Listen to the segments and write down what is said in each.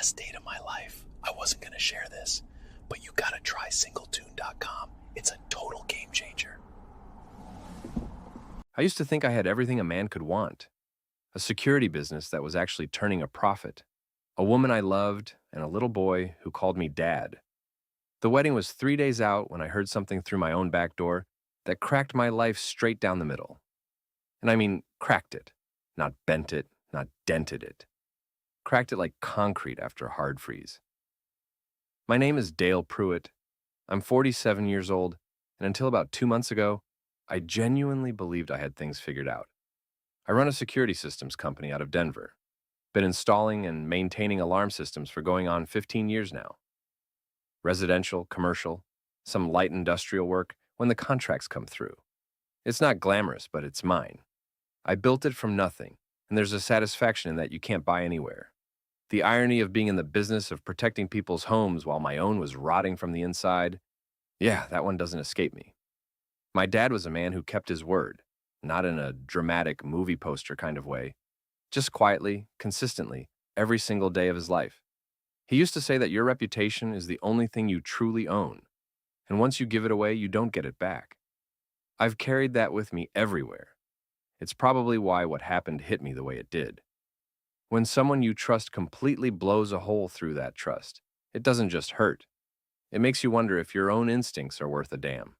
best date of my life. I wasn't going to share this, but you gotta try singletune.com. It's a total game changer. I used to think I had everything a man could want. A security business that was actually turning a profit. A woman I loved, and a little boy who called me Dad. The wedding was 3 days out when I heard something through my own back door that cracked my life straight down the middle. And I mean, cracked it. Not bent it, not dented it. Cracked it like concrete after a hard freeze. My name is Dale Pruitt. I'm 47 years old, and until about 2 months ago, I genuinely believed I had things figured out. I run a security systems company out of Denver. Been installing and maintaining alarm systems for going on 15 years now. Residential, commercial, some light industrial work when the contracts come through. It's not glamorous, but it's mine. I built it from nothing, and there's a satisfaction in that you can't buy anywhere. The irony of being in the business of protecting people's homes while my own was rotting from the inside, yeah, that one doesn't escape me. My dad was a man who kept his word, not in a dramatic movie poster kind of way, just quietly, consistently, every single day of his life. He used to say that your reputation is the only thing you truly own, and once you give it away, you don't get it back. I've carried that with me everywhere. It's probably why what happened hit me the way it did. When someone you trust completely blows a hole through that trust, it doesn't just hurt. It makes you wonder if your own instincts are worth a damn.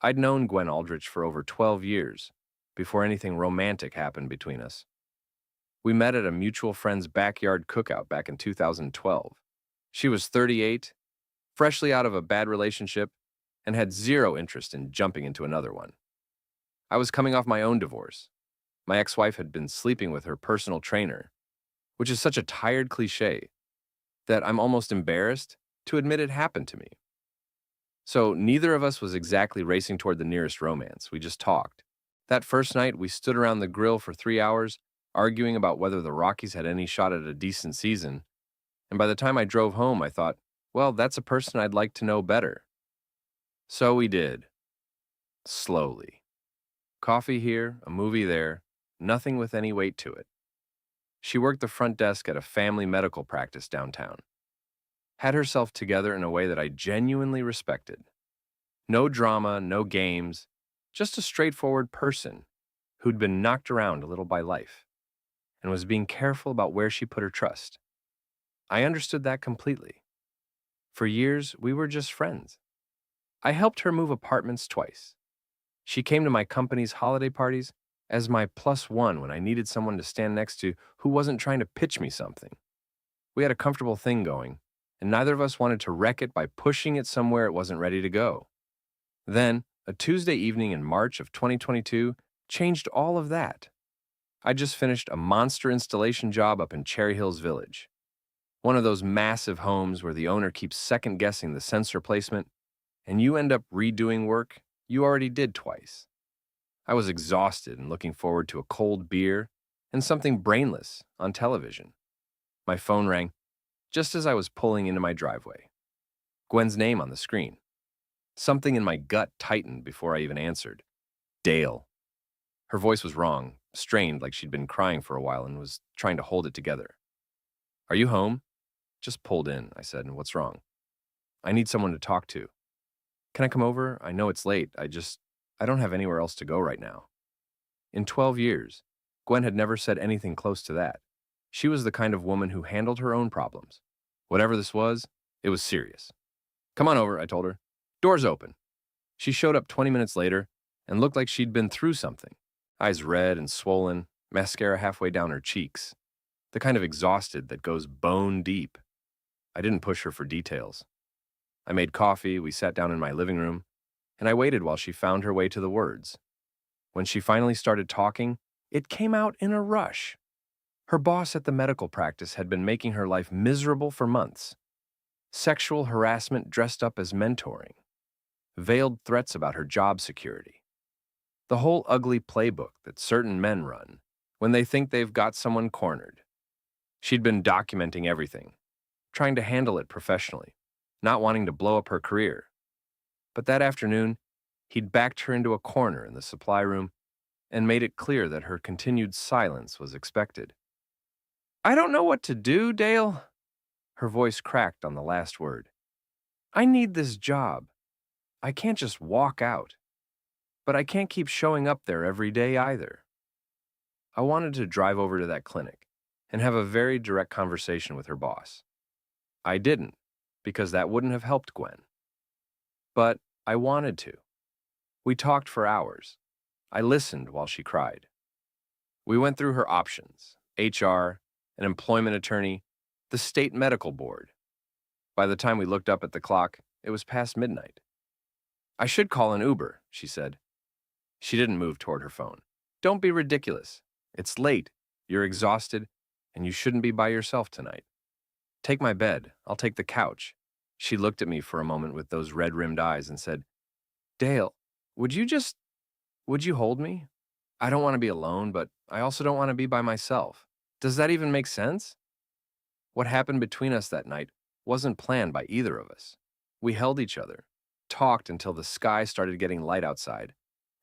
I'd known Gwen Aldrich for over 12 years, before anything romantic happened between us. We met at a mutual friend's backyard cookout back in 2012. She was 38, freshly out of a bad relationship, and had zero interest in jumping into another one. I was coming off my own divorce. My ex-wife had been sleeping with her personal trainer, which is such a tired cliche that I'm almost embarrassed to admit it happened to me. So neither of us was exactly racing toward the nearest romance. We just talked. That first night, we stood around the grill for 3 hours, arguing about whether the Rockies had any shot at a decent season. And by the time I drove home, I thought, well, that's a person I'd like to know better. So we did. Slowly. Coffee here, a movie there, nothing with any weight to it. She worked the front desk at a family medical practice downtown. Had herself together in a way that I genuinely respected. No drama, no games, just a straightforward person who'd been knocked around a little by life and was being careful about where she put her trust. I understood that completely. For years, we were just friends. I helped her move apartments twice. She came to my company's holiday parties as my +1 when I needed someone to stand next to who wasn't trying to pitch me something. We had a comfortable thing going, and neither of us wanted to wreck it by pushing it somewhere it wasn't ready to go. Then, a Tuesday evening in March of 2022 changed all of that. I just finished a monster installation job up in Cherry Hills Village. One of those massive homes where the owner keeps second-guessing the sensor placement, and you end up redoing work you already did twice. I was exhausted and looking forward to a cold beer and something brainless on television. My phone rang just as I was pulling into my driveway. Gwen's name on the screen. Something in my gut tightened before I even answered. Dale. Her voice was wrong, strained like she'd been crying for a while and was trying to hold it together. Are you home? Just pulled in, I said, and what's wrong? I need someone to talk to. Can I come over? I know it's late. I don't have anywhere else to go right now. In 12 years, Gwen had never said anything close to that. She was the kind of woman who handled her own problems. Whatever this was, it was serious. Come on over, I told her. Door's open. She showed up 20 minutes later and looked like she'd been through something. Eyes red and swollen, mascara halfway down her cheeks. The kind of exhausted that goes bone deep. I didn't push her for details. I made coffee, we sat down in my living room, and I waited while she found her way to the words. When she finally started talking, it came out in a rush. Her boss at the medical practice had been making her life miserable for months. Sexual harassment dressed up as mentoring. Veiled threats about her job security. The whole ugly playbook that certain men run when they think they've got someone cornered. She'd been documenting everything, trying to handle it professionally, not wanting to blow up her career. But that afternoon, he'd backed her into a corner in the supply room and made it clear that her continued silence was expected. I don't know what to do, Dale. Her voice cracked on the last word. I need this job. I can't just walk out. But I can't keep showing up there every day either. I wanted to drive over to that clinic and have a very direct conversation with her boss. I didn't, because that wouldn't have helped Gwen. But I wanted to. We talked for hours. I listened while she cried. We went through her options: HR, an employment attorney, the state medical board. By the time we looked up at the clock, it was past midnight. I should call an Uber, she said. She didn't move toward her phone. Don't be ridiculous. It's late, you're exhausted, and you shouldn't be by yourself tonight. Take my bed, I'll take the couch. She looked at me for a moment with those red-rimmed eyes and said, Dale, would you hold me? I don't want to be alone, but I also don't want to be by myself. Does that even make sense? What happened between us that night wasn't planned by either of us. We held each other, talked until the sky started getting light outside,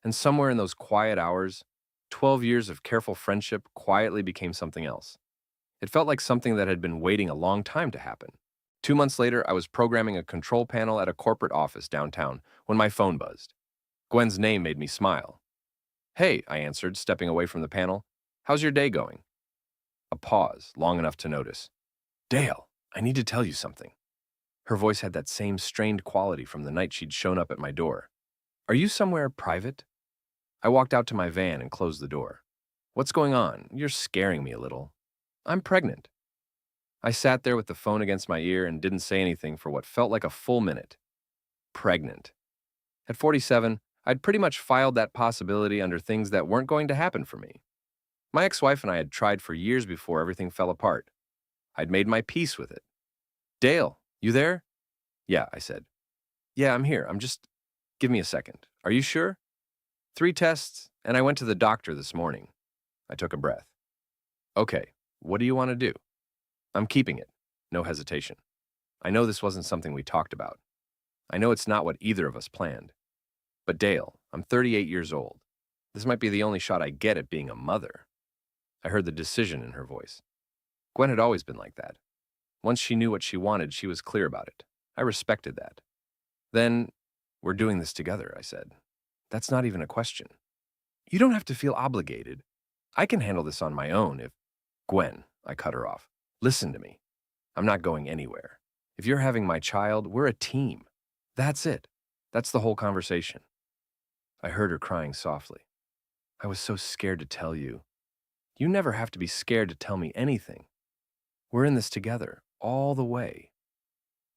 and somewhere in those quiet hours, 12 years of careful friendship quietly became something else. It felt like something that had been waiting a long time to happen. 2 months later, I was programming a control panel at a corporate office downtown when my phone buzzed. Gwen's name made me smile. Hey, I answered, stepping away from the panel. How's your day going? A pause, long enough to notice. Dale, I need to tell you something. Her voice had that same strained quality from the night she'd shown up at my door. Are you somewhere private? I walked out to my van and closed the door. What's going on? You're scaring me a little. I'm pregnant. I sat there with the phone against my ear and didn't say anything for what felt like a full minute. Pregnant. At 47, I'd pretty much filed that possibility under things that weren't going to happen for me. My ex-wife and I had tried for years before everything fell apart. I'd made my peace with it. Dale, you there? Yeah, I said. Yeah, I'm here. Give me a second. Are you sure? 3 tests, and I went to the doctor this morning. I took a breath. Okay, what do you want to do? I'm keeping it. No hesitation. I know this wasn't something we talked about. I know it's not what either of us planned. But Dale, I'm 38 years old. This might be the only shot I get at being a mother. I heard the decision in her voice. Gwen had always been like that. Once she knew what she wanted, she was clear about it. I respected that. Then, we're doing this together, I said. That's not even a question. You don't have to feel obligated. I can handle this on my own if... Gwen, I cut her off. Listen to me. I'm not going anywhere. If you're having my child, we're a team. That's it. That's the whole conversation. I heard her crying softly. I was so scared to tell you. You never have to be scared to tell me anything. We're in this together, all the way.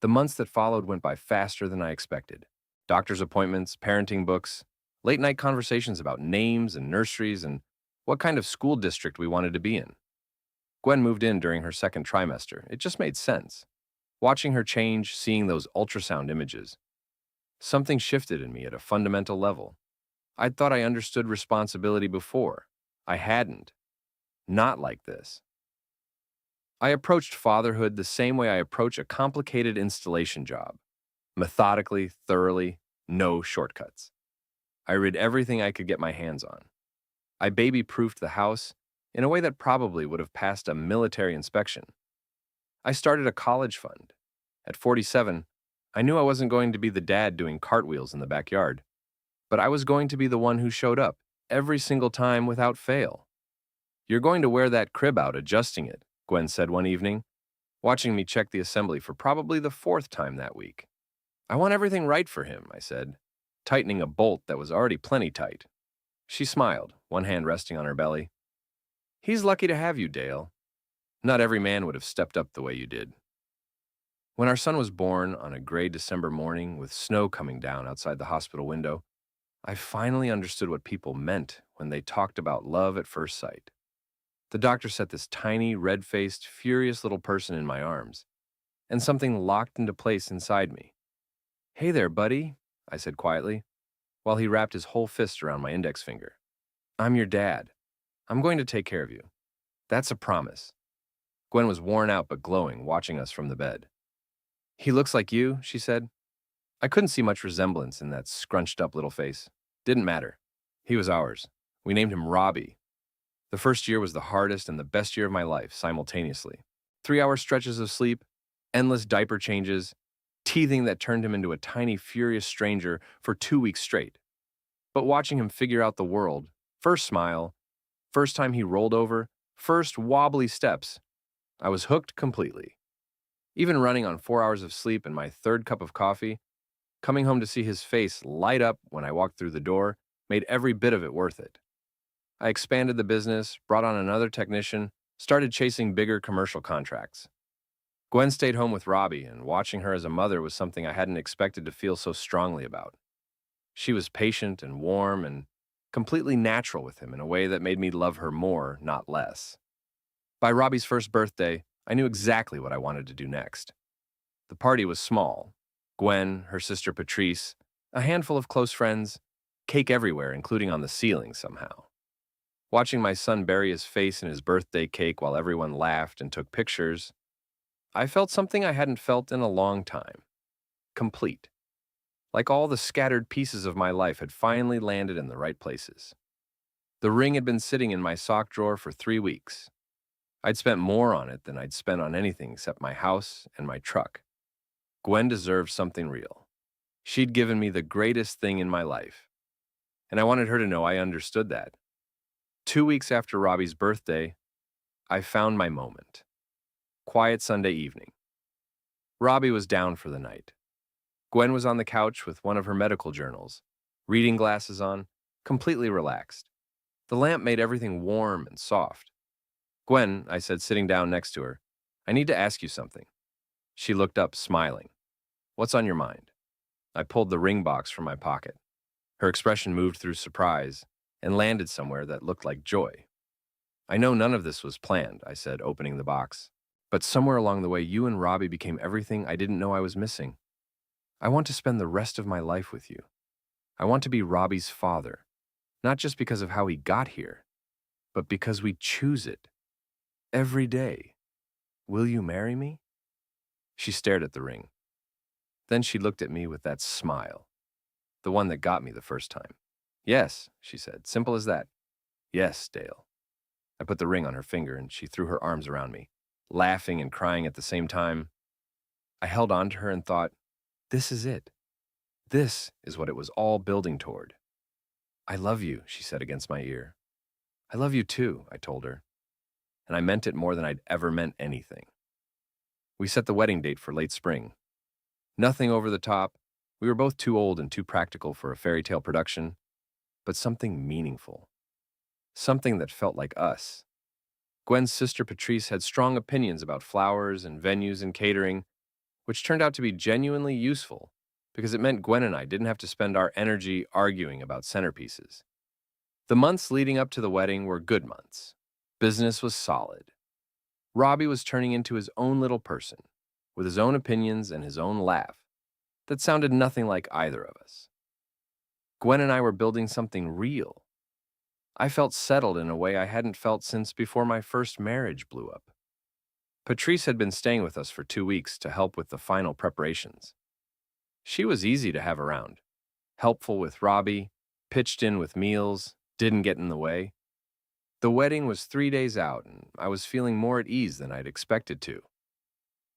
The months that followed went by faster than I expected. Doctor's appointments, parenting books, late-night conversations about names and nurseries and what kind of school district we wanted to be in. Gwen moved in during her second trimester. It just made sense. Watching her change, seeing those ultrasound images. Something shifted in me at a fundamental level. I'd thought I understood responsibility before. I hadn't. Not like this. I approached fatherhood the same way I approach a complicated installation job. Methodically, thoroughly, no shortcuts. I read everything I could get my hands on. I baby-proofed the house in a way that probably would have passed a military inspection. I started a college fund. At 47, I knew I wasn't going to be the dad doing cartwheels in the backyard, but I was going to be the one who showed up every single time without fail. You're going to wear that crib out adjusting it, Gwen said one evening, watching me check the assembly for probably the 4th time that week. I want everything right for him, I said, tightening a bolt that was already plenty tight. She smiled, one hand resting on her belly. He's lucky to have you, Dale. Not every man would have stepped up the way you did. When our son was born on a gray December morning with snow coming down outside the hospital window, I finally understood what people meant when they talked about love at first sight. The doctor set this tiny, red-faced, furious little person in my arms, and something locked into place inside me. Hey there, buddy, I said quietly, while he wrapped his whole fist around my index finger. I'm your dad. I'm going to take care of you. That's a promise. Gwen was worn out but glowing, watching us from the bed. He looks like you, she said. I couldn't see much resemblance in that scrunched-up little face. Didn't matter. He was ours. We named him Robbie. The first year was the hardest and the best year of my life, simultaneously. 3-hour stretches of sleep, Endless diaper changes, teething that turned him into a tiny, furious stranger for 2 weeks straight. But watching him figure out the world, first smile, first time he rolled over, first wobbly steps, I was hooked completely. Even running on 4 hours of sleep and my third cup of coffee, coming home to see his face light up when I walked through the door made every bit of it worth it. I expanded the business, brought on another technician, started chasing bigger commercial contracts. Gwen stayed home with Robbie, and watching her as a mother was something I hadn't expected to feel so strongly about. She was patient and warm and completely natural with him in a way that made me love her more, not less. By Robbie's first birthday, I knew exactly what I wanted to do next. The party was small. Gwen, her sister Patrice, a handful of close friends, cake everywhere, including on the ceiling somehow. Watching my son bury his face in his birthday cake while everyone laughed and took pictures, I felt something I hadn't felt in a long time. Complete. Like all the scattered pieces of my life had finally landed in the right places. The ring had been sitting in my sock drawer for 3 weeks. I'd spent more on it than I'd spent on anything except my house and my truck. Gwen deserved something real. She'd given me the greatest thing in my life, and I wanted her to know I understood that. 2 weeks after Robbie's birthday, I found my moment. Quiet Sunday evening. Robbie was down for the night. Gwen was on the couch with one of her medical journals, reading glasses on, completely relaxed. The lamp made everything warm and soft. "Gwen," I said, sitting down next to her, "I need to ask you something." She looked up, smiling. "What's on your mind?" I pulled the ring box from my pocket. Her expression moved through surprise and landed somewhere that looked like joy. "I know none of this was planned," I said, opening the box. "But somewhere along the way, you and Robbie became everything I didn't know I was missing. I want to spend the rest of my life with you. I want to be Robbie's father, not just because of how he got here, but because we choose it. Every day. Will you marry me?" She stared at the ring. Then she looked at me with that smile, the one that got me the first time. "Yes," she said, "simple as that." "Yes, Dale." I put the ring on her finger and she threw her arms around me, laughing and crying at the same time. I held on to her and thought, this is it. This is what it was all building toward. "I love you," she said against my ear. "I love you too," I told her. And I meant it more than I'd ever meant anything. We set the wedding date for late spring. Nothing over the top. We were both too old and too practical for a fairy tale production, but something meaningful. Something that felt like us. Gwen's sister Patrice had strong opinions about flowers and venues and catering, which turned out to be genuinely useful because it meant Gwen and I didn't have to spend our energy arguing about centerpieces. The months leading up to the wedding were good months. Business was solid. Robbie was turning into his own little person, with his own opinions and his own laugh that sounded nothing like either of us. Gwen and I were building something real. I felt settled in a way I hadn't felt since before my first marriage blew up. Patrice had been staying with us for 2 weeks to help with the final preparations. She was easy to have around, helpful with Robbie, pitched in with meals, didn't get in the way. The wedding was 3 days out, and I was feeling more at ease than I'd expected to.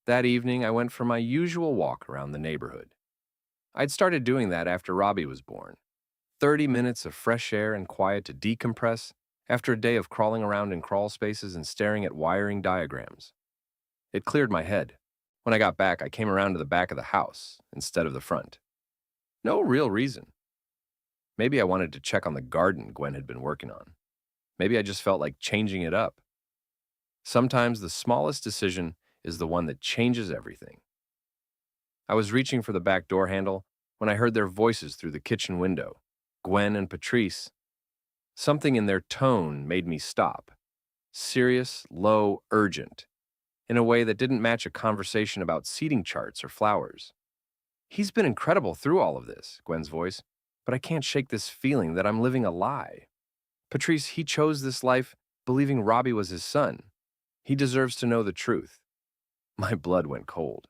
That evening, I went for my usual walk around the neighborhood. I'd started doing that after Robbie was born. 30 minutes of fresh air and quiet to decompress after a day of crawling around in crawl spaces and staring at wiring diagrams. It cleared my head. When I got back, I came around to the back of the house instead of the front. No real reason. Maybe I wanted to check on the garden Gwen had been working on. Maybe I just felt like changing it up. Sometimes the smallest decision is the one that changes everything. I was reaching for the back door handle when I heard their voices through the kitchen window, Gwen and Patrice. Something in their tone made me stop. Serious, low, urgent, in a way that didn't match a conversation about seating charts or flowers. "He's been incredible through all of this," Gwen's voice, "but I can't shake this feeling that I'm living a lie. Patrice, he chose this life believing Robbie was his son. He deserves to know the truth." My blood went cold.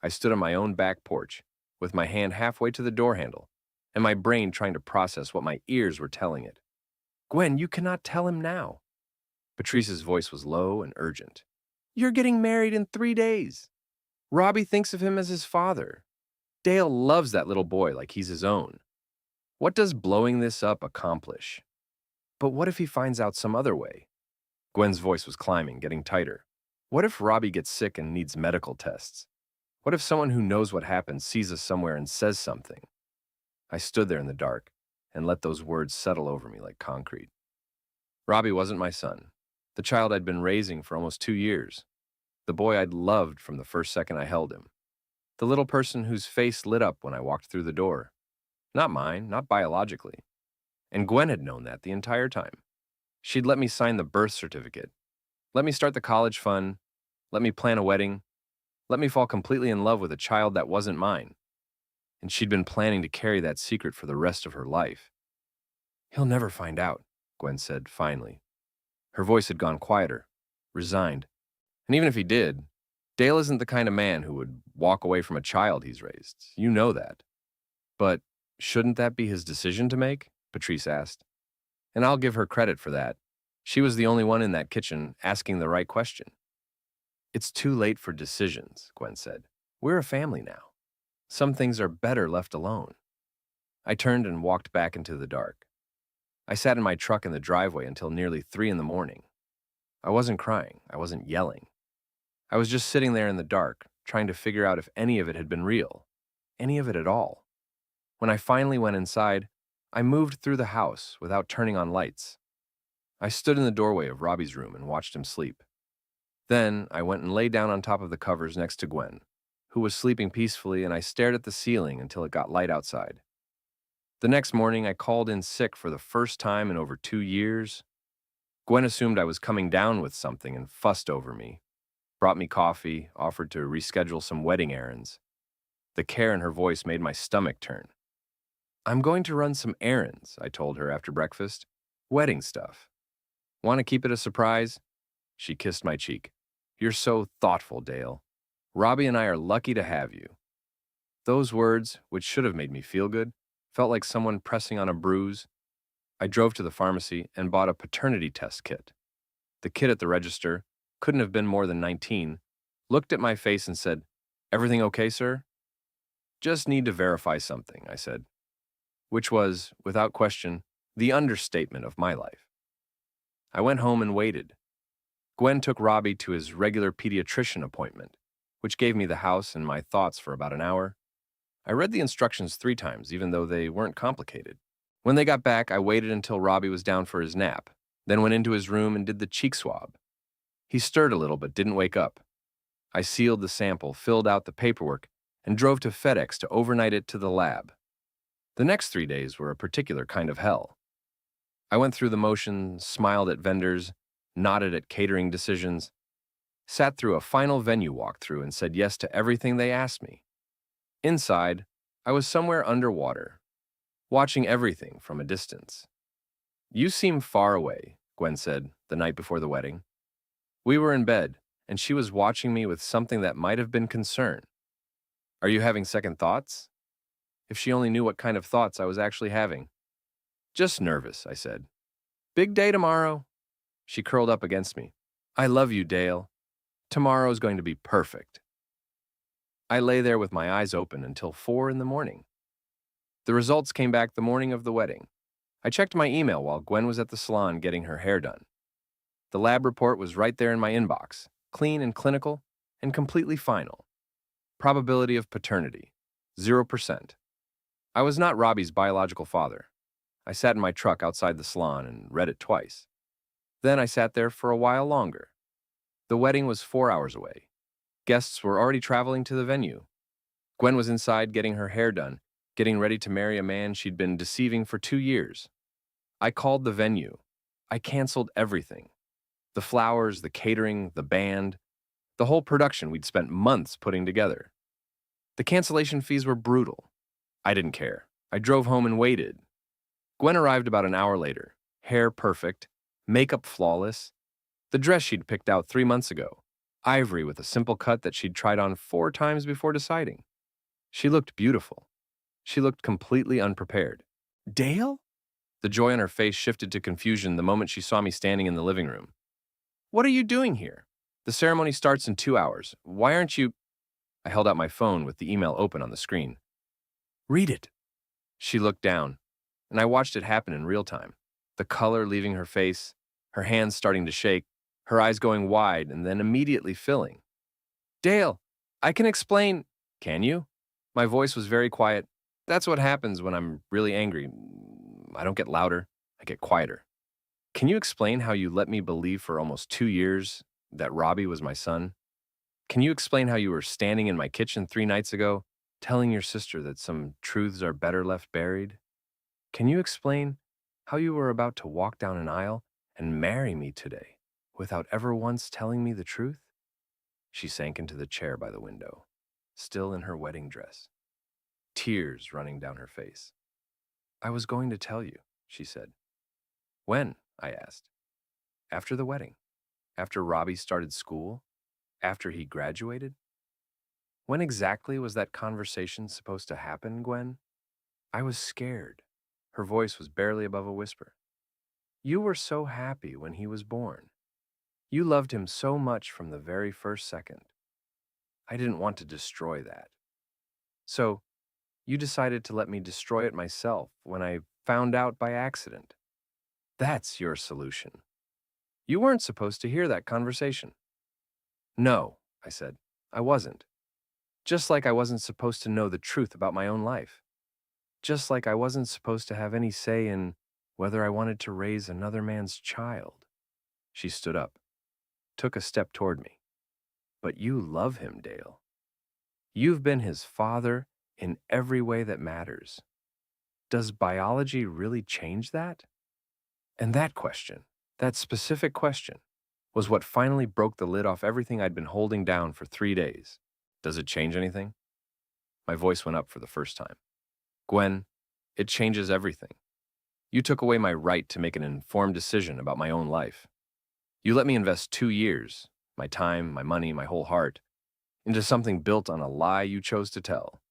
I stood on my own back porch, with my hand halfway to the door handle, and my brain trying to process what my ears were telling it. "Gwen, you cannot tell him now." Patrice's voice was low and urgent. "You're getting married in 3 days. Robbie thinks of him as his father. Dale loves that little boy like he's his own. What does blowing this up accomplish? But what if he finds out some other way? Gwen's voice was climbing, getting tighter. What if Robbie gets sick and needs medical tests? What if someone who knows what happened sees us somewhere and says something? I stood there in the dark and let those words settle over me like concrete. Robbie wasn't my son, the child I'd been raising for almost 2 years, the boy I'd loved from the first second I held him, the little person whose face lit up when I walked through the door. Not mine, not biologically. And Gwen had known that the entire time. She'd let me sign the birth certificate, let me start the college fund, let me plan a wedding, let me fall completely in love with a child that wasn't mine. And she'd been planning to carry that secret for the rest of her life. He'll never find out, Gwen said finally. Her voice had gone quieter, resigned. And even if he did, Dale isn't the kind of man who would walk away from a child he's raised. You know that. But shouldn't that be his decision to make? Patrice asked. And I'll give her credit for that. She was the only one in that kitchen asking the right question. It's too late for decisions, Gwen said. We're a family now. Some things are better left alone. I turned and walked back into the dark. I sat in my truck in the driveway until nearly 3 in the morning. I wasn't crying. I wasn't yelling. I was just sitting there in the dark, trying to figure out if any of it had been real. Any of it at all. When I finally went inside, I moved through the house without turning on lights. I stood in the doorway of Robbie's room and watched him sleep. Then I went and lay down on top of the covers next to Gwen, who was sleeping peacefully, and I stared at the ceiling until it got light outside. The next morning, I called in sick for the first time in over 2 years. Gwen assumed I was coming down with something and fussed over me, brought me coffee, offered to reschedule some wedding errands. The care in her voice made my stomach turn. I'm going to run some errands, I told her after breakfast. Wedding stuff. Want to keep it a surprise? She kissed my cheek. You're so thoughtful, Dale. Robbie and I are lucky to have you. Those words, which should have made me feel good, felt like someone pressing on a bruise. I drove to the pharmacy and bought a paternity test kit. The kid at the register, couldn't have been more than 19, looked at my face and said, Everything okay, sir? Just need to verify something, I said, which was, without question, the understatement of my life. I went home and waited. Gwen took Robbie to his regular pediatrician appointment, which gave me the house and my thoughts for about an hour. I read the instructions 3 times, even though they weren't complicated. When they got back, I waited until Robbie was down for his nap, then went into his room and did the cheek swab. He stirred a little but didn't wake up. I sealed the sample, filled out the paperwork, and drove to FedEx to overnight it to the lab. The next 3 days were a particular kind of hell. I went through the motions, smiled at vendors, nodded at catering decisions, sat through a final venue walkthrough and said yes to everything they asked me. Inside, I was somewhere underwater, watching everything from a distance. You seem far away, Gwen said the night before the wedding. We were in bed, and she was watching me with something that might have been concern. Are you having second thoughts? If she only knew what kind of thoughts I was actually having. Just nervous, I said. Big day tomorrow. She curled up against me. I love you, Dale. Tomorrow's going to be perfect. I lay there with my eyes open until 4 in the morning. The results came back the morning of the wedding. I checked my email while Gwen was at the salon getting her hair done. The lab report was right there in my inbox, clean and clinical, and completely final. Probability of paternity, 0%. I was not Robbie's biological father. I sat in my truck outside the salon and read it twice. Then I sat there for a while longer. The wedding was 4 hours away. Guests were already traveling to the venue. Gwen was inside getting her hair done, getting ready to marry a man she'd been deceiving for 2 years. I called the venue. I canceled everything. The flowers, the catering, the band, the whole production we'd spent months putting together. The cancellation fees were brutal. I didn't care. I drove home and waited. Gwen arrived about an hour later, hair perfect, makeup flawless, the dress she'd picked out 3 months ago, ivory with a simple cut that she'd tried on 4 times before deciding. She looked beautiful. She looked completely unprepared. Dale? The joy on her face shifted to confusion the moment she saw me standing in the living room. What are you doing here? The ceremony starts in 2 hours. Why aren't you? I held out my phone with the email open on the screen. Read it. She looked down, and I watched it happen in real time. The color leaving her face, her hands starting to shake, her eyes going wide and then immediately filling. Dale, I can explain. Can you? My voice was very quiet. That's what happens when I'm really angry. I don't get louder, I get quieter. Can you explain how you let me believe for almost 2 years that Robbie was my son? Can you explain how you were standing in my kitchen 3 nights ago, telling your sister that some truths are better left buried? Can you explain how you were about to walk down an aisle and marry me today without ever once telling me the truth? She sank into the chair by the window, still in her wedding dress, tears running down her face. I was going to tell you, she said. When? I asked. After the wedding. After Robbie started school. After he graduated. When exactly was that conversation supposed to happen, Gwen? I was scared. Her voice was barely above a whisper. You were so happy when he was born. You loved him so much from the very first second. I didn't want to destroy that. So, you decided to let me destroy it myself when I found out by accident. That's your solution. You weren't supposed to hear that conversation. No, I said, I wasn't. Just like I wasn't supposed to know the truth about my own life. Just like I wasn't supposed to have any say in whether I wanted to raise another man's child. She stood up, took a step toward me. But you love him, Dale. You've been his father in every way that matters. Does biology really change that? And that question, that specific question, was what finally broke the lid off everything I'd been holding down for 3 days. Does it change anything? My voice went up for the first time. Gwen, it changes everything. You took away my right to make an informed decision about my own life. You let me invest 2 years, my time, my money, my whole heart, into something built on a lie you chose to tell.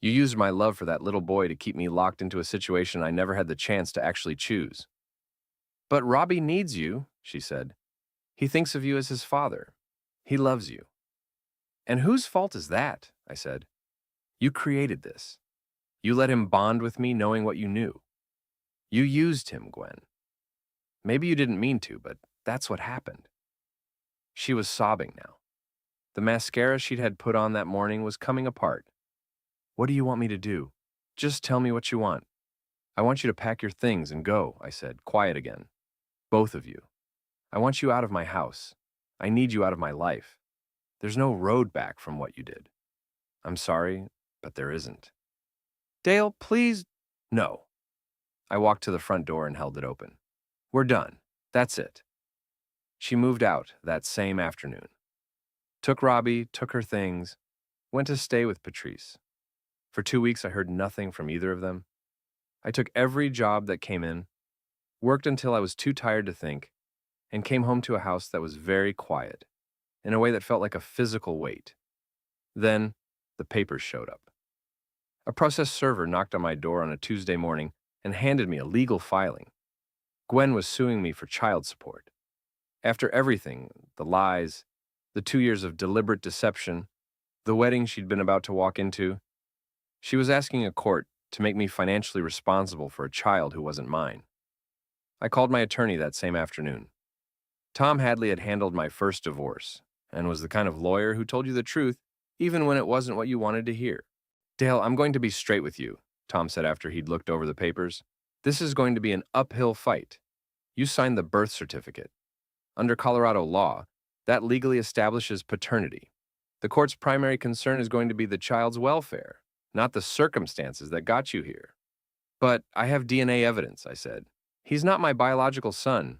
You used my love for that little boy to keep me locked into a situation I never had the chance to actually choose. But Robbie needs you, she said. He thinks of you as his father. He loves you. And whose fault is that? I said. You created this. You let him bond with me knowing what you knew. You used him, Gwen. Maybe you didn't mean to, but that's what happened. She was sobbing now. The mascara she'd had put on that morning was coming apart. What do you want me to do? Just tell me what you want. I want you to pack your things and go, I said, quiet again. Both of you. I want you out of my house. I need you out of my life. There's no road back from what you did. I'm sorry, but there isn't. Dale, please. No. I walked to the front door and held it open. We're done. That's it. She moved out that same afternoon. Took Robbie, took her things, went to stay with Patrice. For 2 weeks, I heard nothing from either of them. I took every job that came in, worked until I was too tired to think, and came home to a house that was very quiet, in a way that felt like a physical weight. Then, the papers showed up. A process server knocked on my door on a Tuesday morning and handed me a legal filing. Gwen was suing me for child support. After everything, the lies, the 2 years of deliberate deception, the wedding she'd been about to walk into, she was asking a court to make me financially responsible for a child who wasn't mine. I called my attorney that same afternoon. Tom Hadley had handled my first divorce and was the kind of lawyer who told you the truth even when it wasn't what you wanted to hear. Dale, I'm going to be straight with you, Tom said after he'd looked over the papers. This is going to be an uphill fight. You signed the birth certificate. Under Colorado law, that legally establishes paternity. The court's primary concern is going to be the child's welfare, not the circumstances that got you here. But I have DNA evidence, I said. He's not my biological son.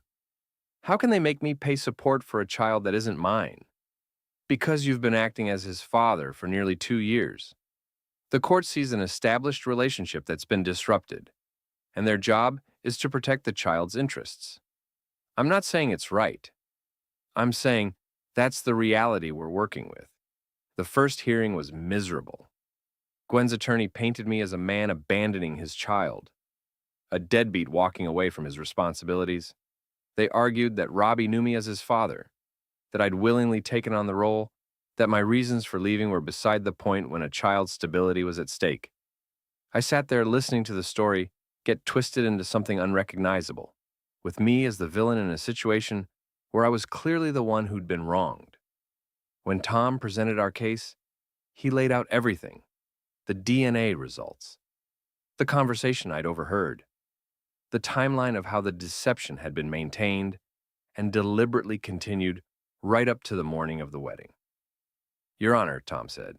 How can they make me pay support for a child that isn't mine? Because you've been acting as his father for nearly 2 years. The court sees an established relationship that's been disrupted, and their job is to protect the child's interests. I'm not saying it's right. I'm saying that's the reality we're working with. The first hearing was miserable. Gwen's attorney painted me as a man abandoning his child, a deadbeat walking away from his responsibilities. They argued that Robbie knew me as his father, that I'd willingly taken on the role, that my reasons for leaving were beside the point when a child's stability was at stake. I sat there listening to the story get twisted into something unrecognizable, with me as the villain in a situation where I was clearly the one who'd been wronged. When Tom presented our case, he laid out everything: the DNA results, the conversation I'd overheard, the timeline of how the deception had been maintained and deliberately continued right up to the morning of the wedding. Your Honor, Tom said,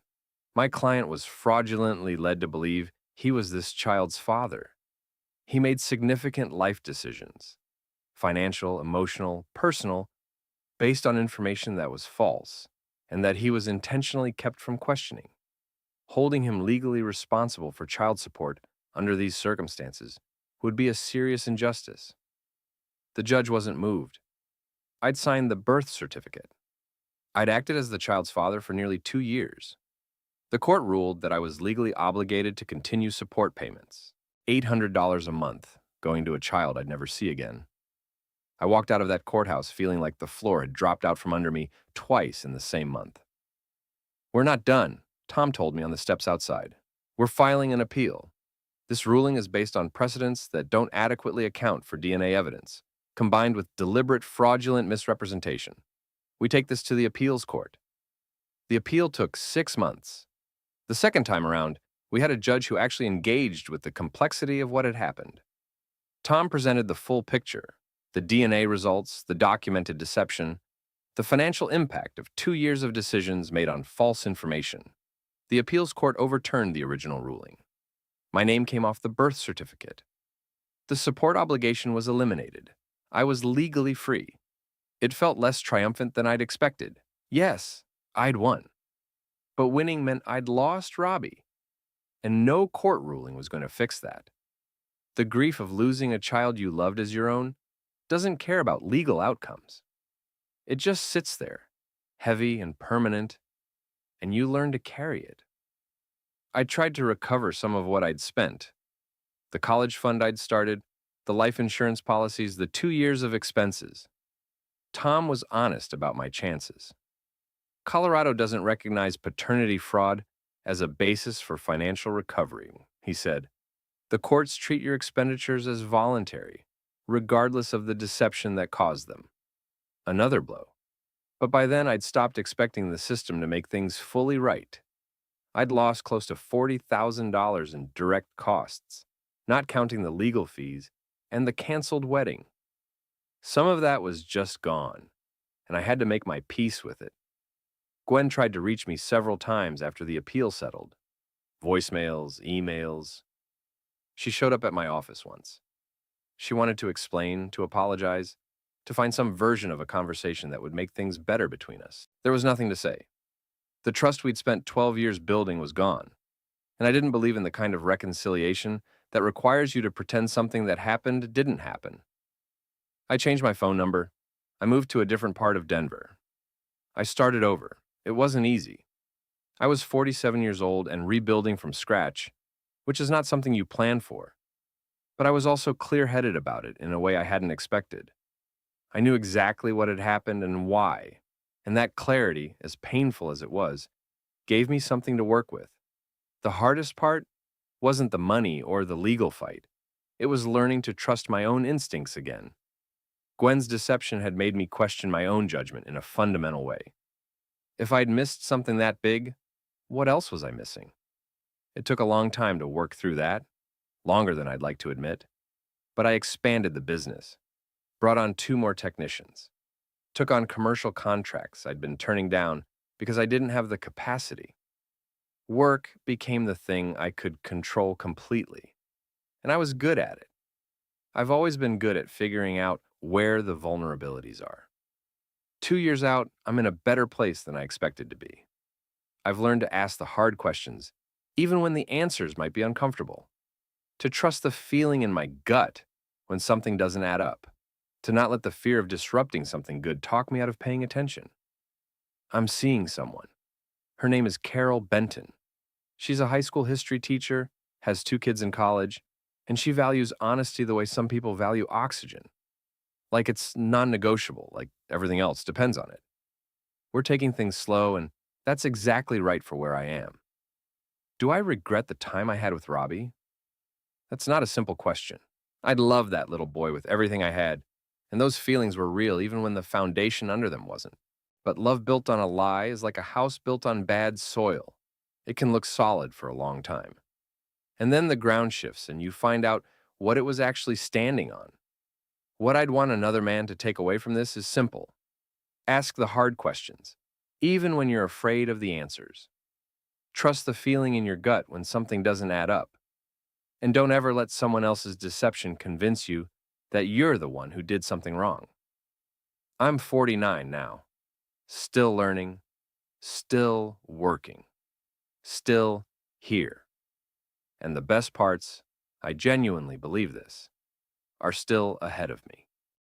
my client was fraudulently led to believe he was this child's father. He made significant life decisions, financial, emotional, personal, based on information that was false, and that he was intentionally kept from questioning. Holding him legally responsible for child support under these circumstances would be a serious injustice. The judge wasn't moved. I'd signed the birth certificate. I'd acted as the child's father for nearly 2 years. The court ruled that I was legally obligated to continue support payments, $800 a month, going to a child I'd never see again. I walked out of that courthouse feeling like the floor had dropped out from under me twice in the same month. We're not done, Tom told me on the steps outside. We're filing an appeal. This ruling is based on precedents that don't adequately account for DNA evidence, combined with deliberate fraudulent misrepresentation. We take this to the appeals court. The appeal took 6 months. The second time around, we had a judge who actually engaged with the complexity of what had happened. Tom presented the full picture: the DNA results, the documented deception, the financial impact of 2 years of decisions made on false information. The appeals court overturned the original ruling. My name came off the birth certificate. The support obligation was eliminated. I was legally free. It felt less triumphant than I'd expected. Yes, I'd won. But winning meant I'd lost Robbie, and no court ruling was going to fix that. The grief of losing a child you loved as your own doesn't care about legal outcomes. It just sits there, heavy and permanent, and you learn to carry it. I tried to recover some of what I'd spent: the college fund I'd started, the life insurance policies, the 2 years of expenses. Tom was honest about my chances. Colorado doesn't recognize paternity fraud as a basis for financial recovery, he said. The courts treat your expenditures as voluntary, regardless of the deception that caused them. Another blow. But by then, I'd stopped expecting the system to make things fully right. I'd lost close to $40,000 in direct costs, not counting the legal fees and the canceled wedding. Some of that was just gone, and I had to make my peace with it. Gwen tried to reach me several times after the appeal settled. Voicemails, emails. She showed up at my office once. She wanted to explain, to apologize, to find some version of a conversation that would make things better between us. There was nothing to say. The trust we'd spent 12 years building was gone, and I didn't believe in the kind of reconciliation that requires you to pretend something that happened didn't happen. I changed my phone number. I moved to a different part of Denver. I started over. It wasn't easy. I was 47 years old and rebuilding from scratch, which is not something you plan for. But I was also clear-headed about it in a way I hadn't expected. I knew exactly what had happened and why, and that clarity, as painful as it was, gave me something to work with. The hardest part wasn't the money or the legal fight. It was learning to trust my own instincts again. Gwen's deception had made me question my own judgment in a fundamental way. If I'd missed something that big, what else was I missing? It took a long time to work through that, longer than I'd like to admit. But I expanded the business, brought on 2 more technicians, took on commercial contracts I'd been turning down because I didn't have the capacity. Work became the thing I could control completely, and I was good at it. I've always been good at figuring out where the vulnerabilities are. 2 years out, I'm in a better place than I expected to be. I've learned to ask the hard questions, even when the answers might be uncomfortable. To trust the feeling in my gut when something doesn't add up. To not let the fear of disrupting something good talk me out of paying attention. I'm seeing someone. Her name is Carol Benton. She's a high school history teacher, has 2 kids in college, and she values honesty the way some people value oxygen. Like it's non-negotiable, like everything else depends on it. We're taking things slow, and That's exactly right for where I am. Do I regret the time I had with Robbie? That's not a simple question. I'd love that little boy with everything I had, and those feelings were real even when the foundation under them wasn't. But love built on a lie is like a house built on bad soil. It can look solid for a long time. And then the ground shifts and you find out what it was actually standing on. What I'd want another man to take away from this is simple. Ask the hard questions, even when you're afraid of the answers. Trust the feeling in your gut when something doesn't add up. And don't ever let someone else's deception convince you that you're the one who did something wrong. I'm 49 now, still learning, still working, still here. And the best parts, I genuinely believe this, are still ahead of me.